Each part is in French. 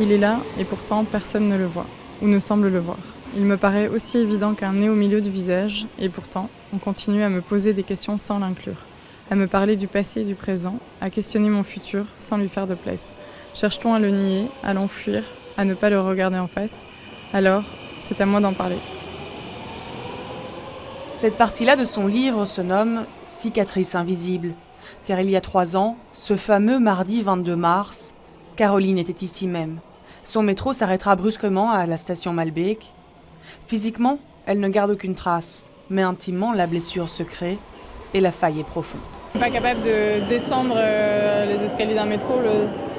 Il est là et pourtant personne ne le voit, ou ne semble le voir. Il me paraît aussi évident qu'un nez au milieu du visage, et pourtant, on continue à me poser des questions sans l'inclure, à me parler du passé et du présent, à questionner mon futur sans lui faire de place. Cherche-t-on à le nier, à l'enfuir, à ne pas le regarder en face? Alors, c'est à moi d'en parler. Cette partie-là de son livre se nomme « Cicatrice invisible », car il y a 3 ans, ce fameux mardi 22 mars, Caroline était ici même. Son métro s'arrêtera brusquement à la station Malbec. Physiquement, elle ne garde aucune trace, mais intimement, la blessure se crée et la faille est profonde. Je suis pas capable de descendre les escaliers d'un métro.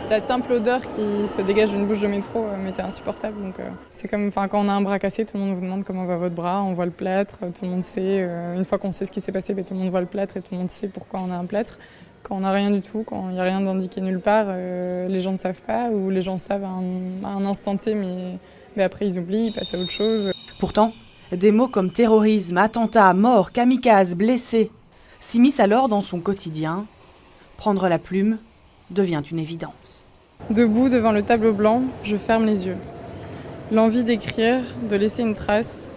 La simple odeur qui se dégage d'une bouche de métro m'était insupportable. Donc, c'est comme quand on a un bras cassé, tout le monde vous demande comment va votre bras, on voit le plâtre, tout le monde sait. Une fois qu'on sait ce qui s'est passé, tout le monde voit le plâtre et tout le monde sait pourquoi on a un plâtre. Quand on n'a rien du tout, quand il n'y a rien d'indiqué nulle part, les gens ne savent pas, ou les gens savent à un instant T, mais après ils oublient, ils passent à autre chose. Pourtant, des mots comme terrorisme, attentat, mort, kamikaze, blessé s'immiscent alors dans son quotidien. Prendre la plume devient une évidence. Debout devant le tableau blanc, je ferme les yeux. L'envie d'écrire, de laisser une trace,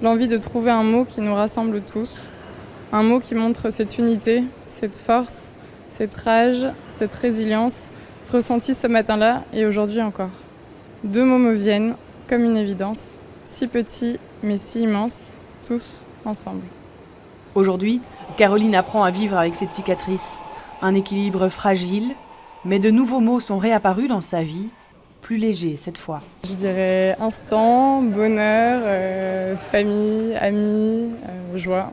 l'envie de trouver un mot qui nous rassemble tous, un mot qui montre cette unité, cette force, cette rage, cette résilience, ressentie ce matin-là et aujourd'hui encore. 2 mots me viennent, comme une évidence, si petits mais si immenses, tous ensemble. Aujourd'hui, Caroline apprend à vivre avec cette cicatrice. Un équilibre fragile, mais de nouveaux mots sont réapparus dans sa vie, plus légers cette fois. Je dirais instant, bonheur, famille, amis, joie.